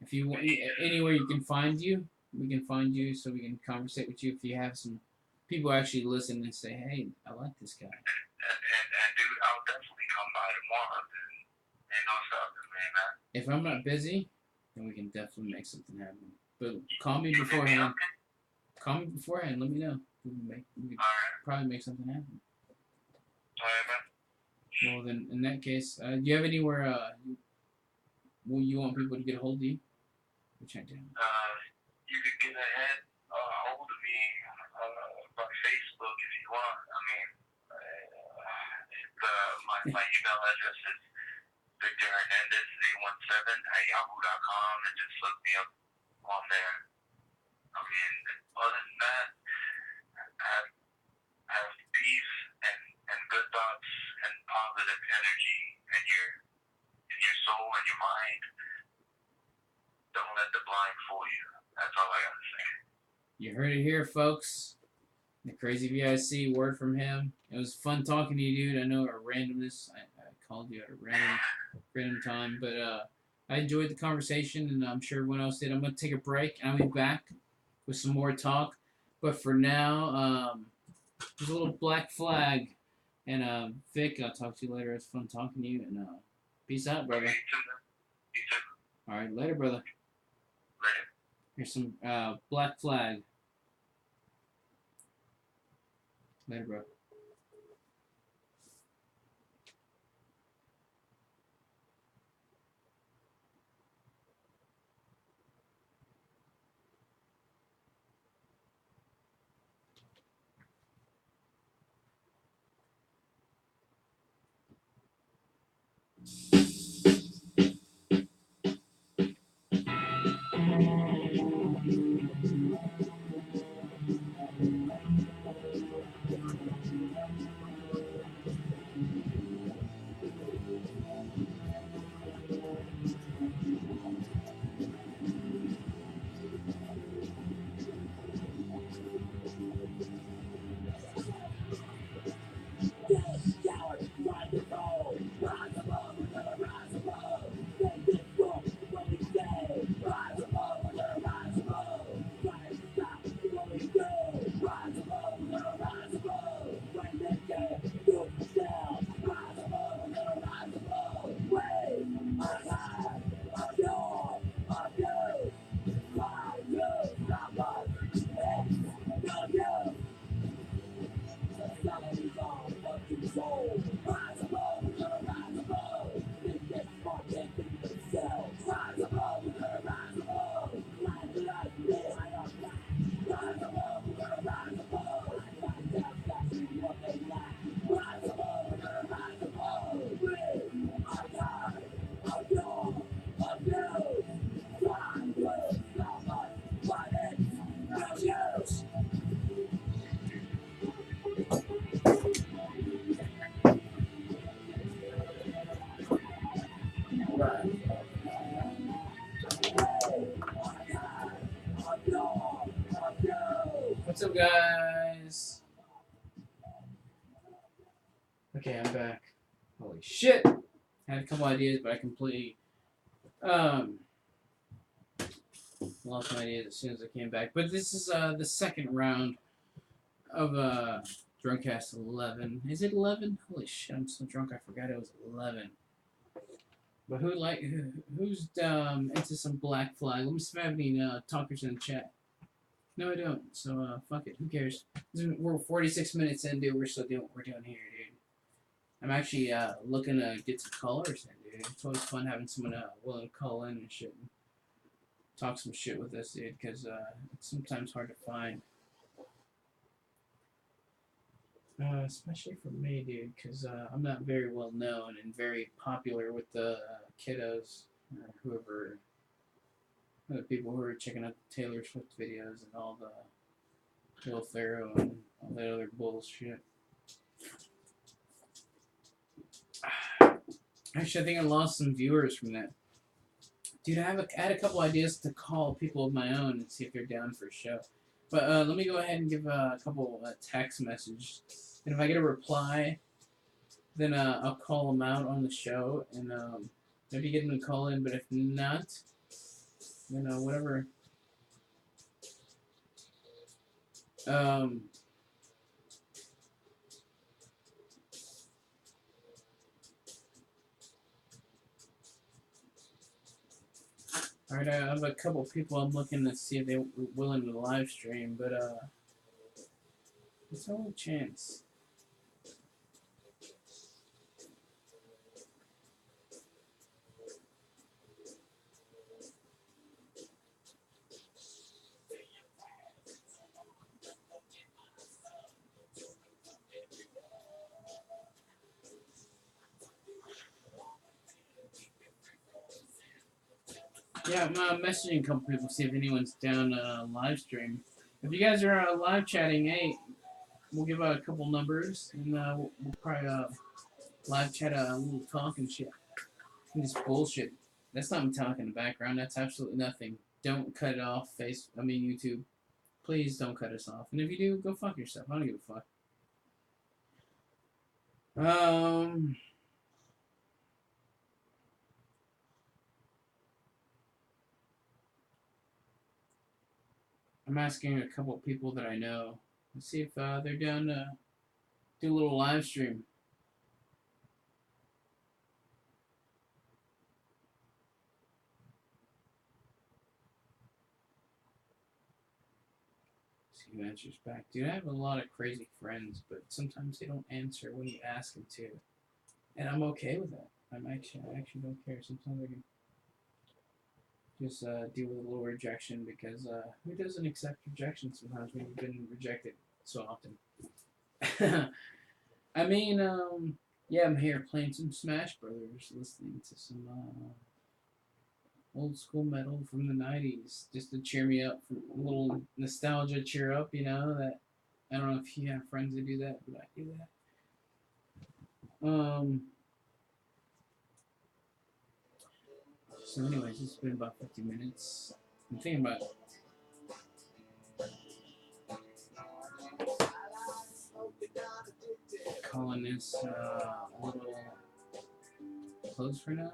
if you want anywhere you can find you, we can find you so we can conversate with you. If you have some people actually listen and say, "Hey, I like this guy." And dude, I'll definitely come by tomorrow. Ain't no stopping me, man. If I'm not busy, then we can definitely make something happen. But call me beforehand. Call me beforehand. Let me know. We can probably make something happen. Alright, man. Well, then, in that case, do you have anywhere you want people to get a hold of you? Which I do. You could get hold of me by Facebook if you want. I mean, my email address is victorhernandez317@yahoo.com, and just look me up on there. I mean, other than that, have peace and good thoughts and positive energy in your soul and your mind. Don't let the blind fool you. That's all I gotta say. You heard it here, folks. The Crazy VIC, word from him. It was fun talking to you, dude. I know our randomness. I called you at a random time, but I enjoyed the conversation, and I'm sure everyone else did. I'm gonna take a break, and I'll be back with some more talk. But for now, there's a little Black Flag. And Vic, I'll talk to you later. It's fun talking to you, and peace out, brother. You too. All right, later, brother. Later. Here's some Black Flag. Later, bro. guys. Okay, I'm back. Holy shit! I had a couple ideas, but I completely lost my ideas as soon as I came back. But this is the second round of Drunkcast 11. Is it 11? Holy shit! I'm so drunk I forgot it was 11. But who's into some Black Flag? Let me see if I have any talkers in the chat. No, I don't. So fuck it. Who cares? We're 46 minutes in, dude. We're still doing what we're doing here, dude. I'm actually looking to get some callers in, dude. It's always fun having someone willing to call in and shit, and talk some shit with us, dude. Because it's sometimes hard to find. Especially for me, dude, because I'm not very well known and very popular with the kiddos or whoever, the people who are checking out the Taylor Swift videos and all the Will Ferrell and all that other bullshit. Actually, I think I lost some viewers from that. Dude, I had a couple ideas to call people of my own and see if they're down for a show. But let me go ahead and give a couple text messages. And if I get a reply, then I'll call them out on the show and maybe get them to call in. But if not, then whatever. Alright, I have a couple people I'm looking to see if they're willing to live stream, but there's no chance. Yeah, I'm messaging a couple people, see if anyone's down live stream. If you guys are live chatting, hey, we'll give out a couple numbers, and we'll probably live chat a little talk and shit. And just bullshit. That's not Metallica in the background. That's absolutely nothing. Don't cut it off, YouTube. Please don't cut us off. And if you do, go fuck yourself. I don't give a fuck. I'm asking a couple people that I know. Let's see if they're down to do a little live stream. See who answers back. Dude, I have a lot of crazy friends, but sometimes they don't answer when you ask them to. And I'm okay with that. I actually don't care. Sometimes I can just deal with a little rejection because who doesn't accept rejection sometimes when you've been rejected so often? I mean, yeah, I'm here playing some Smash Brothers, listening to some old school metal from the 90s just to cheer me up, for a little nostalgia cheer up, that I don't know if you have friends that do that, but I do that. So anyways, it's been about 50 minutes. I'm thinking about calling this a little close for now.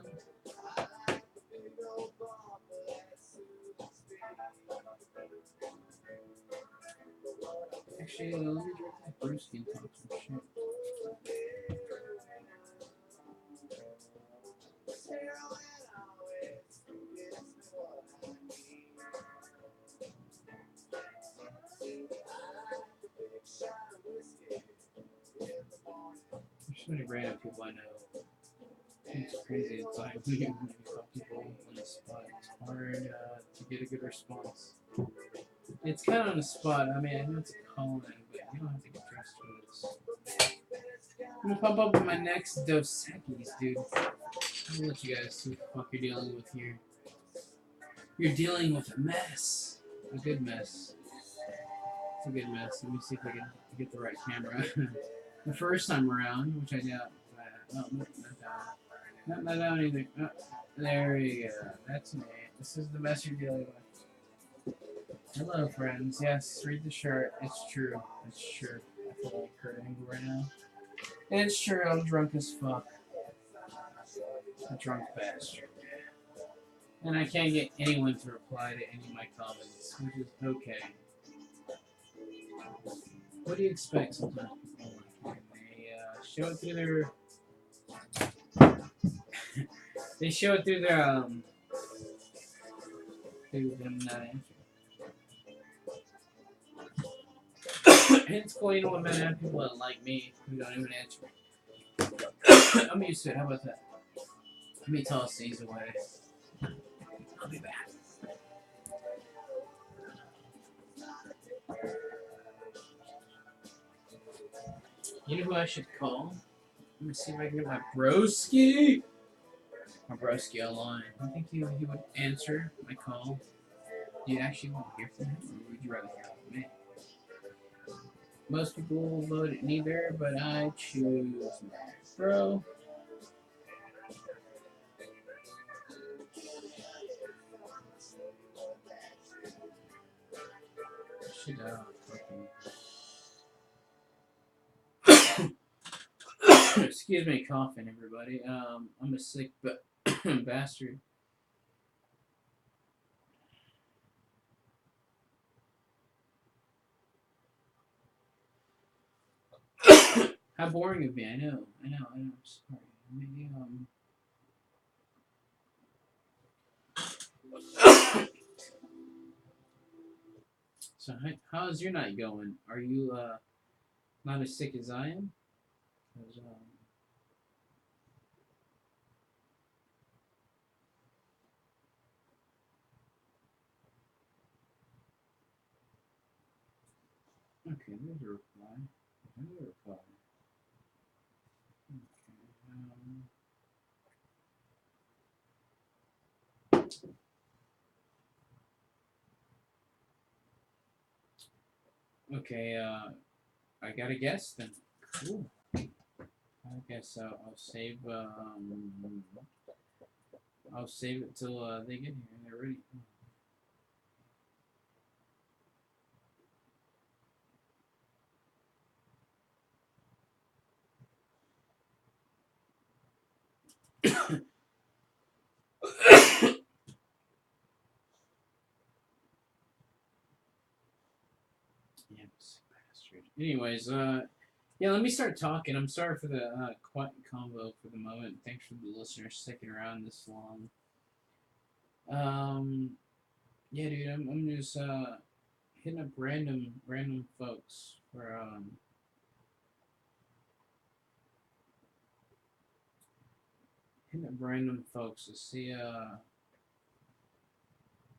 Actually, let me drink my brewski and talk some shit. There's so many random people I know. It's crazy. It's like when you call people on the spot, it's hard to get a good response. It's kind of on the spot. I mean, I know it's a call in, but you don't have to get dressed for this. I'm gonna pump up my next Dos Equis, dude. I'll let you guys see what the fuck you're dealing with here. You're dealing with a mess. A good mess. It's a good mess. Let me see if I can get the right camera. The first time around, which I doubt. No, not that. Not that either. Oh, there you go. That's me. This is the mess you're dealing with. Hello, friends. Yes, read the shirt. It's true. It's true. I feel like Kurt Angle right now. It's true. I'm drunk as fuck. A drunk bastard. And I can't get anyone to reply to any of my comments, which is okay. What do you expect sometimes people when they show it through their they show it through their through them not answering. And it's cool, you know what, man, I have people that like me who don't even answer. I'm used to it. How about that? Let me toss these away. I'll be back. You know who I should call? Let me see if I can get my broski. My broski online. I think he would answer my call. Do you actually want to hear from him, or would you rather hear from me? Most people vote neither, but I choose Mac. Bro. Should excuse me, coughing, everybody. I'm a sick bastard. How boring of me. I know. I'm sorry. Maybe So how's your night going? Are you not as sick as I am? 'Cause, okay, there's a reply. There's a reply. Okay, I got a guess then. Cool. I guess I'll save it till they get here and they're ready. Yeah, bastard. Anyways, yeah, let me start talking. I'm sorry for the quiet convo for the moment. Thanks for the listeners sticking around this long. Um, yeah, dude, I'm just hitting up random folks for hitting up random folks to see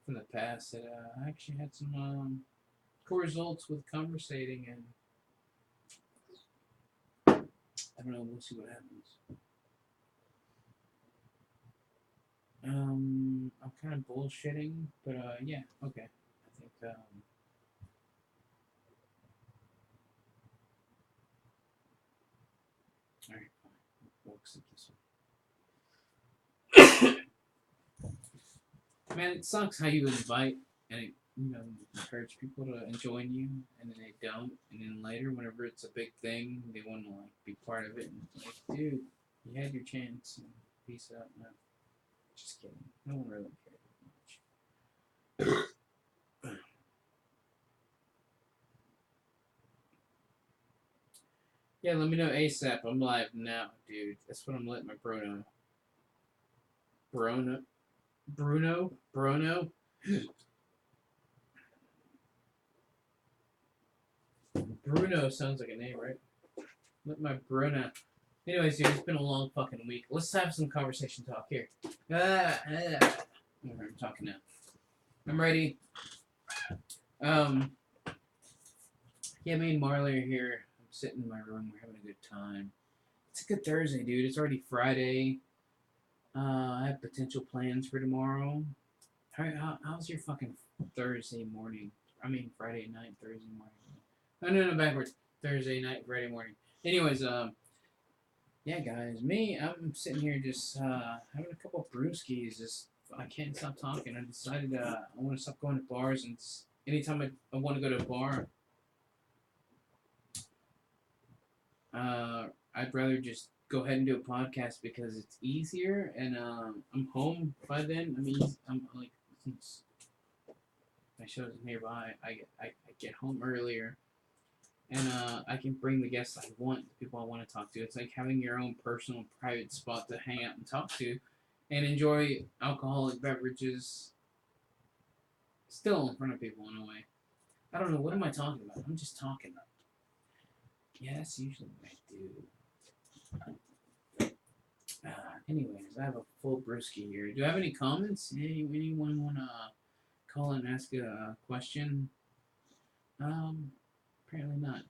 from the past that I actually had some cool results with conversating, and I don't know. We'll see what happens. I'm kind of bullshitting, but yeah, okay. I think all right, fine. We'll accept this one. Man, it sucks how you invite and encourage people to join you, and then they don't, and then later, whenever it's a big thing, they want to like be part of it. And it's like, dude, you had your chance. And peace out. No, just kidding. No one really cared much. Yeah, let me know ASAP. I'm live now, dude. That's what I'm letting my bro know. Bruno. Bruno sounds like a name, right? Let my Bruno. Anyways, dude, it's been a long fucking week. Let's have some conversation talk here. I'm talking now. I'm ready. Um, yeah, me and Marley are here. I'm sitting in my room. We're having a good time. It's a good Thursday, dude. It's already Friday. I have potential plans for tomorrow. How's your fucking Thursday morning? I mean, Friday night, Thursday morning. No, backwards. Thursday night, Friday morning. Anyways, yeah, guys, I'm sitting here just having a couple of brewskis. Just I can't stop talking. I decided I want to stop going to bars and anytime I want to go to a bar, I'd rather just go ahead and do a podcast because it's easier, and I'm home by then. I mean, I'm like, since my show's nearby, I get home earlier, and I can bring the guests I want, the people I want to talk to. It's like having your own personal private spot to hang out and talk to, and enjoy alcoholic beverages still in front of people in a way. I don't know, what am I talking about? I'm just talking. Yeah, that's usually what I do. Anyways, I have a full brewski here. Do I have any comments? Anyone want to call and ask a question? Apparently not.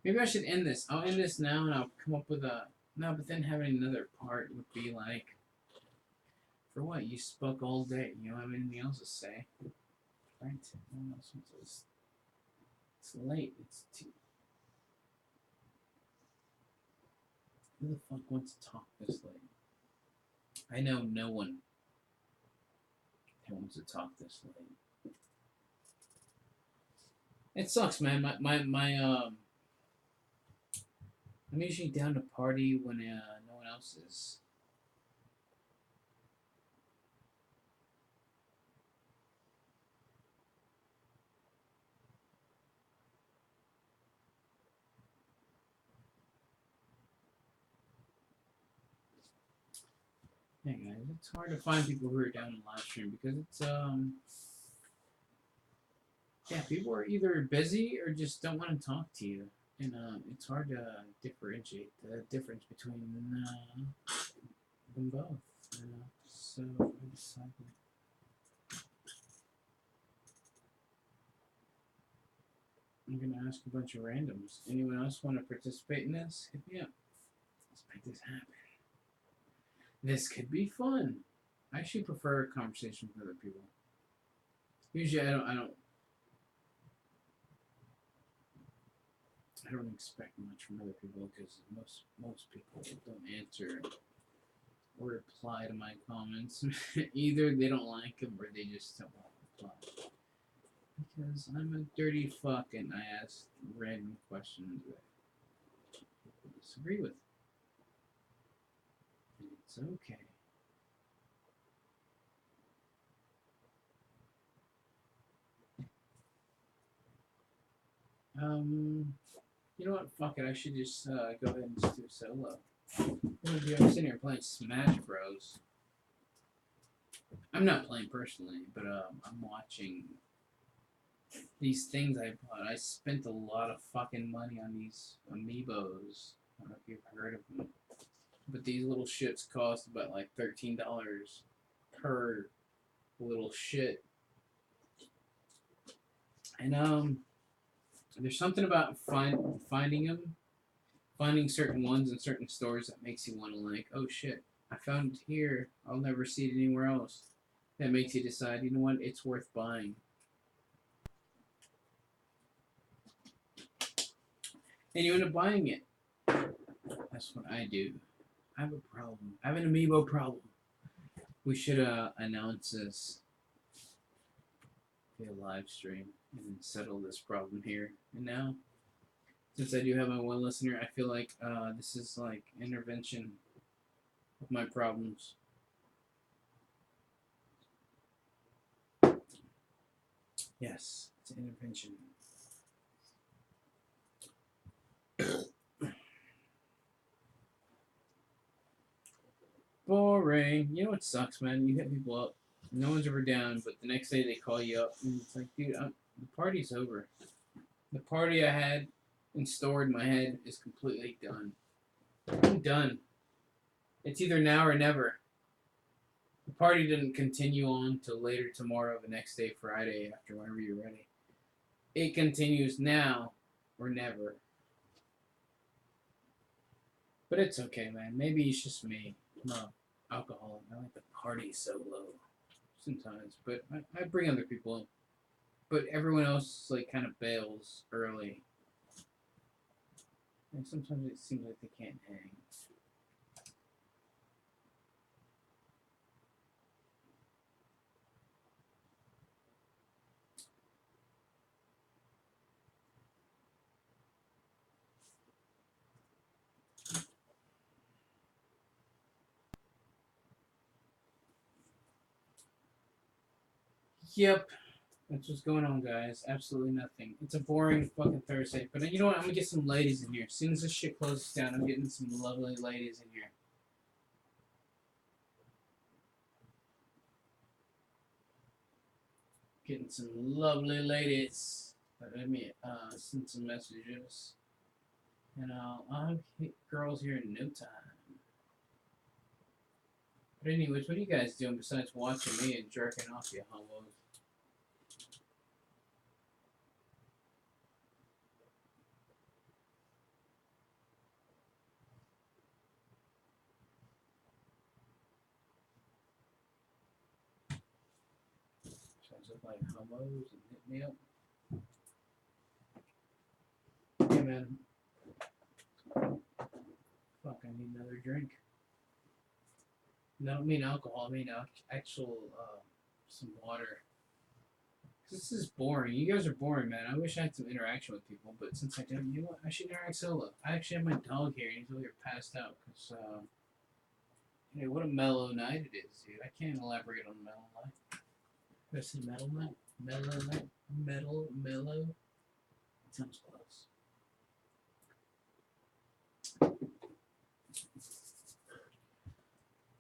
Maybe I should end this. I'll end this now and I'll come up with a... No, but then having another part would be like... For what? You spoke all day. You don't have anything else to say. Right? No one else wants to... It's late. It's too... Who the fuck wants to talk this late? I know no one who wants to talk this late. It sucks, man. I'm usually down to party when no one else is. Yeah, guys, it's hard to find people who are down in live stream because it's yeah, people are either busy or just don't want to talk to you, and it's hard to differentiate the difference between them both. So I decided. I'm gonna ask a bunch of randoms. Anyone else want to participate in this? Hit me up. Let's make this happen. This could be fun. I actually prefer a conversation with other people. Usually, I don't expect much from other people because most people don't answer or reply to my comments. Either they don't like them or they just don't want to reply. Because I'm a dirty fuck and I ask random questions that people disagree with. And it's okay. You know what? Fuck it. I should just go ahead and just do a solo. I'm sitting here playing Smash Bros. I'm not playing personally, but I'm watching these things I bought. I spent a lot of fucking money on these amiibos. I don't know if you've heard of them, but these little shits cost about like $13 per little shit. And there's something about finding them, finding certain ones in certain stores that makes you want to like, oh shit, I found it here. I'll never see it anywhere else. That makes you decide, you know what, it's worth buying. And you end up buying it. That's what I do. I have a problem. I have an amiibo problem. We should announce this via live stream and settle this problem here. And now, since I do have my one listener, I feel like this is like intervention of my problems. Yes, it's an intervention. Boring. You know what sucks, man? You hit people up. No one's ever down, but the next day they call you up, and it's like, dude, the party's over. The party I had and stored in my head is completely done. I'm done. It's either now or never. The party didn't continue on till later tomorrow, the next day, Friday, after whenever you're ready. It continues now or never. But it's okay, man. Maybe it's just me. I'm not alcoholic. I like the party so low sometimes, but I bring other people in. But everyone else like kind of bails early. And sometimes it seems like they can't hang. Yep. That's what's going on, guys. Absolutely nothing. It's a boring fucking Thursday. But you know what? I'm gonna get some ladies in here. As soon as this shit closes down, I'm getting some lovely ladies in here. Getting some lovely ladies. Let me send some messages. And I'll hit girls here in no time. But anyways, what are you guys doing besides watching me and jerking off, you homos? Sounds like homos and hit me up. Hey man. Fuck, I need another drink. No, I don't mean alcohol. I mean actual some water. This is boring. You guys are boring, man. I wish I had some interaction with people, but since I don't, you know what? I should interact solo. I actually have my dog here, and he's over here passed out because, hey, what a mellow night it is, dude. I can't elaborate on mellow night. Did I say metal night? Mellow night? Mellow? It sounds close.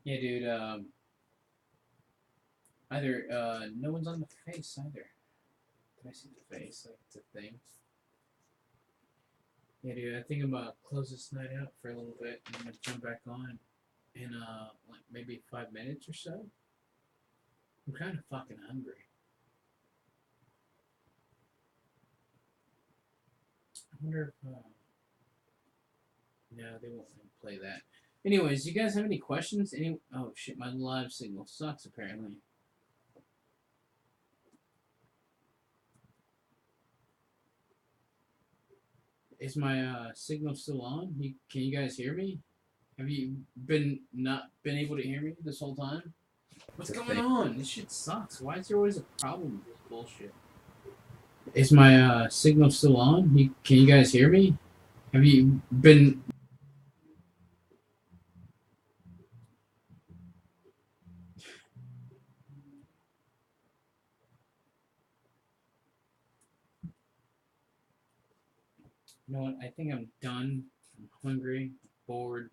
Yeah, dude. Either no one's on the face either. Can I see the face? Like it's a thing. Yeah, dude. I think I'm gonna close this night out for a little bit, and I'm gonna jump back on in like maybe 5 minutes or so. I'm kind of fucking hungry. I wonder if no, they won't let me play that. Anyways, you guys have any questions? Any? Oh shit, my live signal sucks apparently. Is my signal still on? Can you guys hear me? Have you not been able to hear me this whole time? What's going on? This shit sucks. Why is there always a problem with this bullshit? Is my signal still on? Can you guys hear me? Have you been? You know what? I think I'm done. I'm hungry, bored.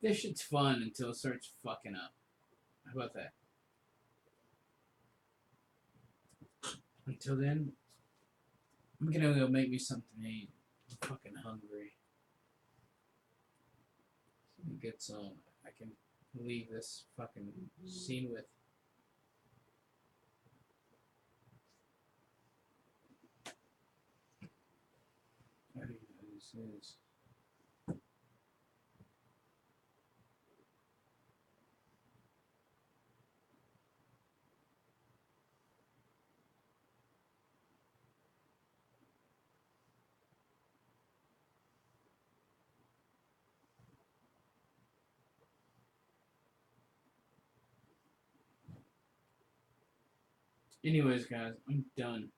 This shit's fun until it starts fucking up. How about that? Until then, I'm gonna go make me something to eat. I'm fucking hungry. Get some. I can leave this fucking scene with. I don't even know who this is. Anyways, guys, I'm done.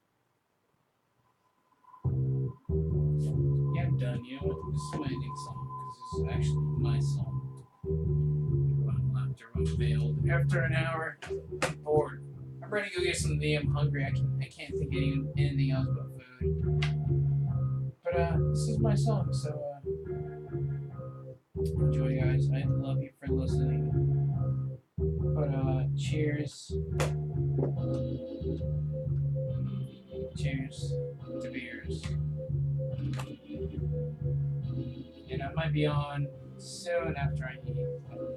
Yeah, I'm done. You know what? This is my ending song because this is actually my song. Everyone left. Everyone failed. After an hour, I'm bored. I'm ready to go get something. I'm hungry. I can't think of anything else but food. But this is my song, so enjoy, guys. I love you for listening. But cheers. Cheers to beers. And I might be on soon after I eat.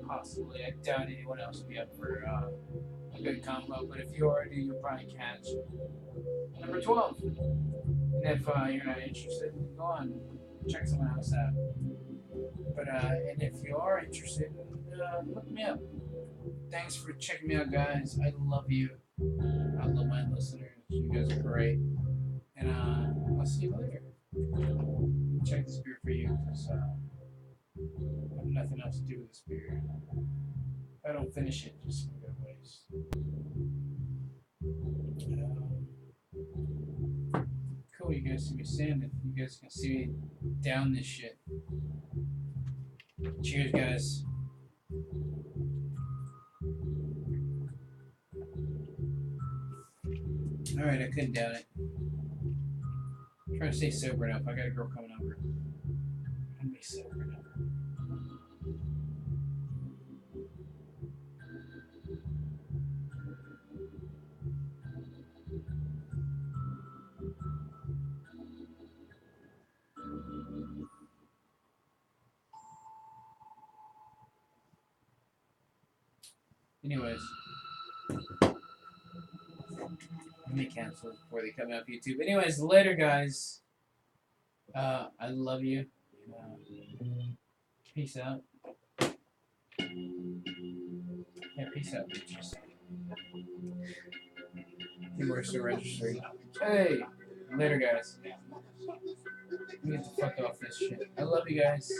Possibly. I doubt anyone else will be up for a good combo. But if you are, you'll probably catch number 12. And if you're not interested, go on, check someone else out. But and if you are interested, look me up. Thanks for checking me out, guys. I love you. I love my listeners. You guys are great. And I'll see you later. Check this beer for you because I have nothing else to do with this beer. If I don't finish it, just gonna go to waste. Cool, you guys see me standing. You guys can see me down this shit. Cheers, guys. Alright, I couldn't down it. I'm trying to stay sober enough. I got a girl coming over. I'm gonna be sober enough. Anyways, let me cancel it before they cut me off YouTube. Anyways, later, guys. I love you. Peace out. Yeah, peace out, bitches. Think we're still registering. Hey, later, guys. Let me get the fuck off this shit. I love you guys.